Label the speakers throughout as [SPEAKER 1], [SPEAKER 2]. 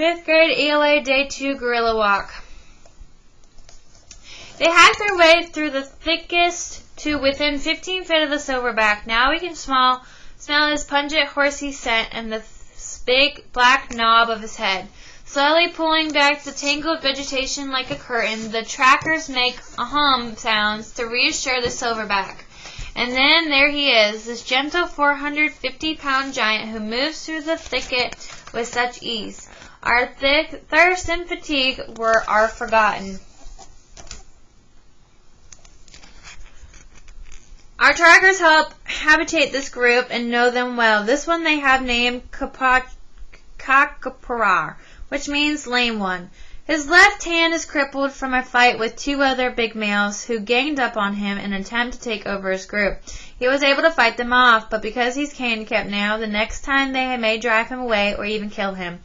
[SPEAKER 1] 5th grade ELA Day 2 Gorilla Walk. They hacked their way through the thickest to within 15 feet of the silverback. Now we can smell his pungent horsey scent and the big black knob of his head. Slowly pulling back the tangled vegetation like a curtain, the trackers make hum sounds to reassure the silverback. And then there he is, this gentle 450-pound giant who moves through the thicket with such ease. Our thirst and fatigue are forgotten. Our trackers help habitate this group and know them well. This one they have named Kakaparar, which means lame one. His left hand is crippled from a fight with 2 other big males who ganged up on him in an attempt to take over his group. He was able to fight them off, but because he's handicapped now, the next time they may drive him away or even kill him.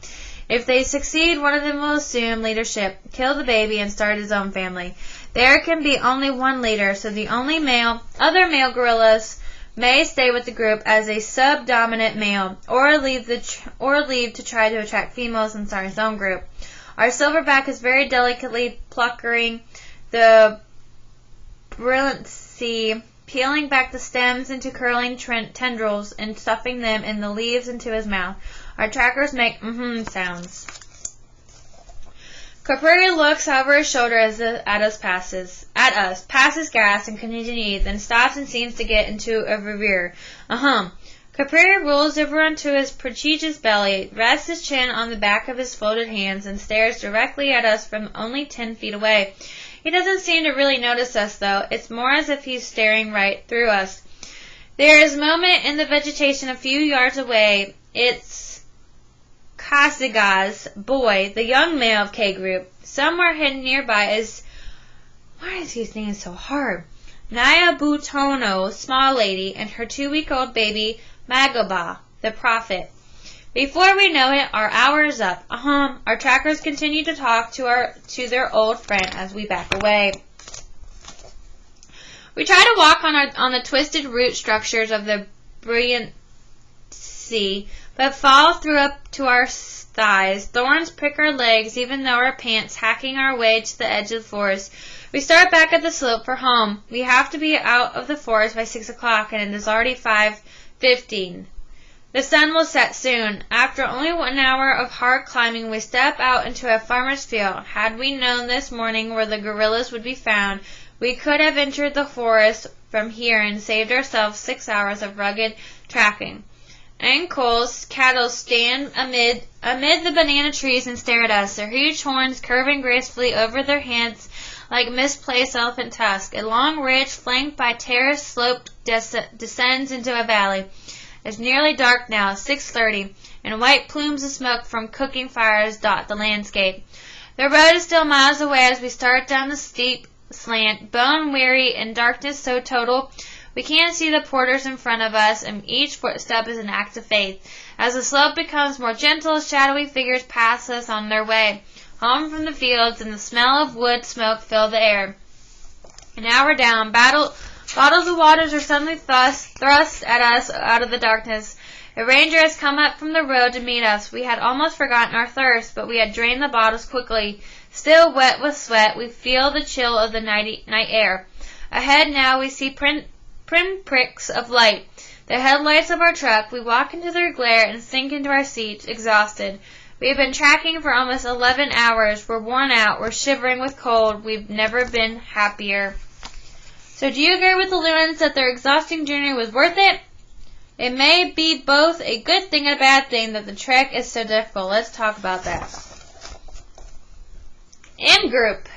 [SPEAKER 1] If they succeed, one of them will assume leadership, kill the baby, and start his own family. There can be only one leader, so the only other male gorillas may stay with the group as a subdominant male, or leave to try to attract females and start his own group. Our silverback is very delicately pluckering the brilliancy, peeling back the stems into curling tendrils and stuffing them in the leaves into his mouth. Our trackers make sounds. Capri looks over his shoulder as passes gas and continues, then stops and seems to get into a reverie. Capri rolls over onto his prodigious belly, rests his chin on the back of his folded hands, and stares directly at us from only 10 feet away. He doesn't seem to really notice us, though. It's more as if he's staring right through us. There is a moment in the vegetation a few yards away. It's Kasiga's boy, the young male of K Group. Somewhere hidden nearby is... Why is his name so hard? Naya Butono, small lady, and her 2-week-old baby, Magoba, the prophet. Before we know it, our hour is up. Our trackers continue to talk to their old friend as we back away. We try to walk on the twisted root structures of the brilliancy, but fall through up to our thighs. Thorns prick our legs, even though our pants, hacking our way to the edge of the forest. We start back at the slope for home. We have to be out of the forest by 6 o'clock, and it is already 5:15. The sun will set soon. After only 1 hour of hard climbing, we step out into a farmer's field. Had we known this morning where the gorillas would be found, we could have entered the forest from here and saved ourselves 6 hours of rugged tracking. Anko's cattle stand amid the banana trees and stare at us, their huge horns curving gracefully over their heads like misplaced elephant tusks. A long ridge flanked by terraced slope descends into a valley. It's nearly dark now, 6:30, and white plumes of smoke from cooking fires dot the landscape. The road is still miles away as we start down the steep slant, bone-weary and darkness so total we can't see the porters in front of us, and each footstep is an act of faith. As the slope becomes more gentle, shadowy figures pass us on their way home from the fields, and the smell of wood smoke fill the air. An hour down, bottles of waters are suddenly thrust at us out of the darkness. A ranger has come up from the road to meet us. We had almost forgotten our thirst, but we had drained the bottles quickly. Still wet with sweat, we feel the chill of the night air. Ahead now we see pinpricks of light, the headlights of our truck. We walk into their glare and sink into our seats, exhausted. We have been tracking for almost 11 hours. We're worn out. We're shivering with cold. We've never been happier. So do you agree with the Lewins that their exhausting journey was worth it? It may be both a good thing and a bad thing that the trek is so difficult. Let's talk about that. M Group.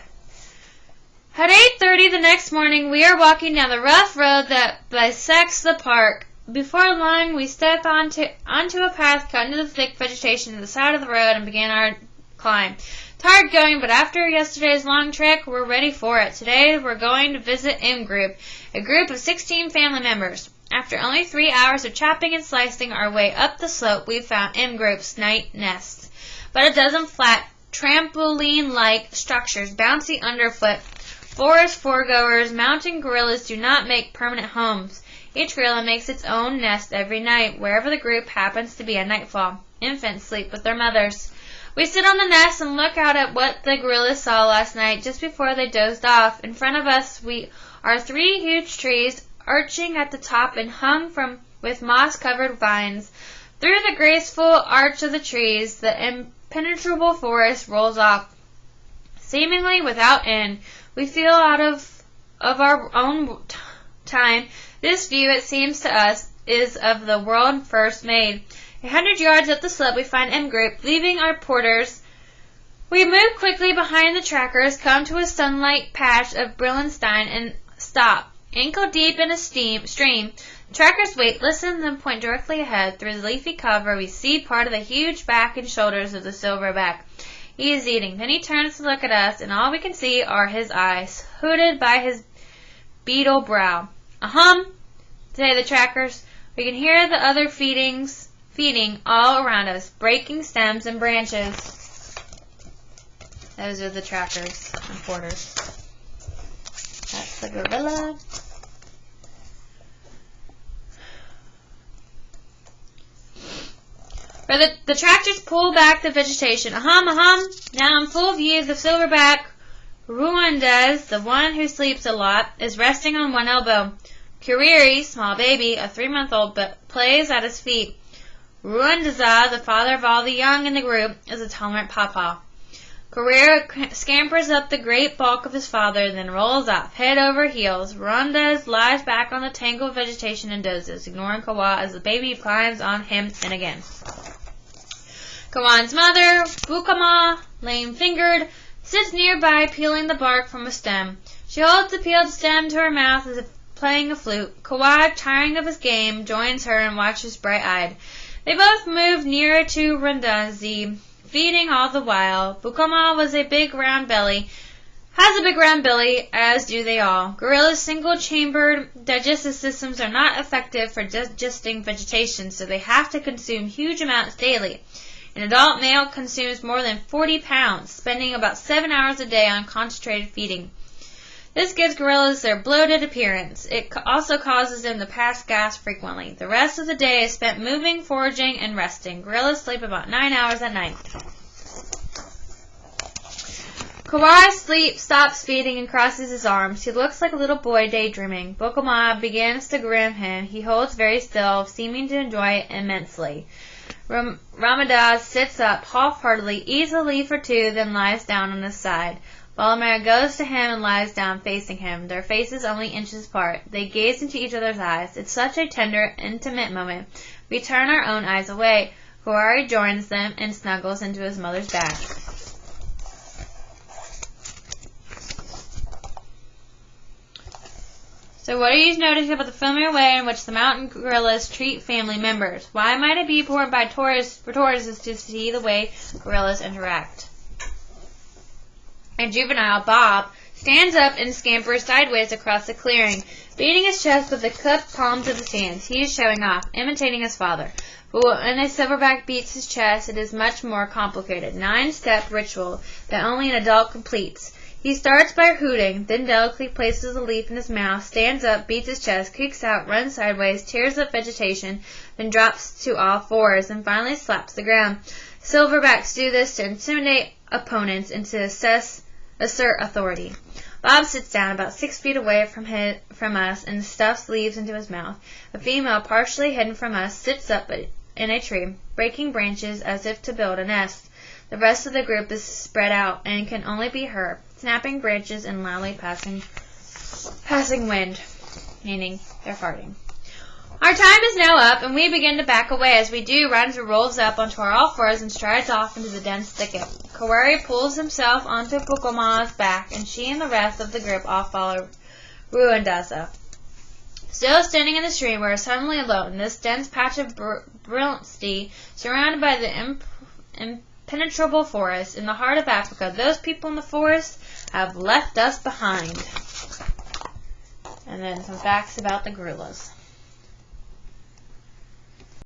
[SPEAKER 1] At 8:30 the next morning, we are walking down the rough road that bisects the park. Before long, we step onto a path cut into the thick vegetation at the side of the road and begin our climb. Tired going, but after yesterday's long trek, we're ready for it. Today, we're going to visit M Group, a group of 16 family members. After only 3 hours of chopping and slicing our way up the slope, we found M Group's night nests. But a dozen flat, trampoline-like structures, bouncy underfoot. Forest foregoers, mountain gorillas do not make permanent homes. Each gorilla makes its own nest every night, wherever the group happens to be at nightfall. infants sleep with their mothers. We sit on the nest and look out at what the gorillas saw last night just before they dozed off. In front of us are 3 huge trees arching at the top and hung with moss-covered vines. Through the graceful arch of the trees, the impenetrable forest rolls off, seemingly without end. We feel out of our own time. This view, it seems to us, is of the world first made. 100 yards up the slope, we find M Group, leaving our porters. We move quickly behind the trackers, come to a sunlight patch of Brillenstein, and stop. Ankle deep in a stream, trackers wait, listen, then point directly ahead. Through the leafy cover, we see part of the huge back and shoulders of the silverback. He is eating. Then he turns to look at us, and all we can see are his eyes, hooded by his beetle brow. Ahem, say the trackers. We can hear the other feeding all around us, breaking stems and branches. Those are the trackers and porters. That's the gorilla. The tractors pull back the vegetation. Ahem, ahem. Now in full view, the silverback Ruandez, the one who sleeps a lot, is resting on one elbow. Kuriri, small baby, a 3-month-old, plays at his feet. Ruandeza, the father of all the young in the group, is a tolerant pawpaw. Kuriri scampers up the great bulk of his father, then rolls off, head over heels. Ruandez lies back on the tangled vegetation and dozes, ignoring Kawa as the baby climbs on him and again. Kawan's mother, Bukama, lame-fingered, sits nearby peeling the bark from a stem. She holds the peeled stem to her mouth as if playing a flute. Kawa, tiring of his game, joins her and watches bright-eyed. They both move nearer to Rundazi, feeding all the while. Bukama has a big round belly, as do they all. Gorillas' single-chambered digestive systems are not effective for digesting vegetation, so they have to consume huge amounts daily. An adult male consumes more than 40 pounds, spending about 7 hours a day on concentrated feeding. This gives gorillas their bloated appearance. It also causes them to pass gas frequently. The rest of the day is spent moving, foraging, and resting. Gorillas sleep about 9 hours at night. Kawhi stops feeding and crosses his arms. He looks like a little boy daydreaming. Bokoma begins to grin him. He holds very still, seeming to enjoy it immensely. Ramadaz sits up half-heartedly, eats a leaf or two, then lies down on his side. Balamara goes to him and lies down facing him, their faces only inches apart. They gaze into each other's eyes. It's such a tender, intimate moment. We turn our own eyes away. Kawari joins them and snuggles into his mother's back. So what are you noticing about the familiar way in which the mountain gorillas treat family members? Why might it be important for tourists to see the way gorillas interact? A juvenile, Bob, stands up and scampers sideways across the clearing, beating his chest with the cupped palms of his hands. He is showing off, imitating his father. But when a silverback beats his chest, it is much more complicated. 9-step ritual that only an adult completes. He starts by hooting, then delicately places a leaf in his mouth, stands up, beats his chest, kicks out, runs sideways, tears up vegetation, then drops to all fours, and finally slaps the ground. Silverbacks do this to intimidate opponents and to assert authority. Bob sits down about 6 feet away from us and stuffs leaves into his mouth. A female, partially hidden from us, sits up in a tree, breaking branches as if to build a nest. The rest of the group is spread out and can only be heard, snapping branches and loudly passing wind, meaning they're farting. Our time is now up, and we begin to back away. As we do, Ranza rolls up onto our all fours and strides off into the dense thicket. Kawari pulls himself onto Pukoma's back, and she and the rest of the group all follow Ruandaza. Still standing in the stream, we are suddenly alone in this dense patch of brilliancy, surrounded by the impenetrable forest. In the heart of Africa, those people in the forest have left us behind. And then some facts about the gorillas.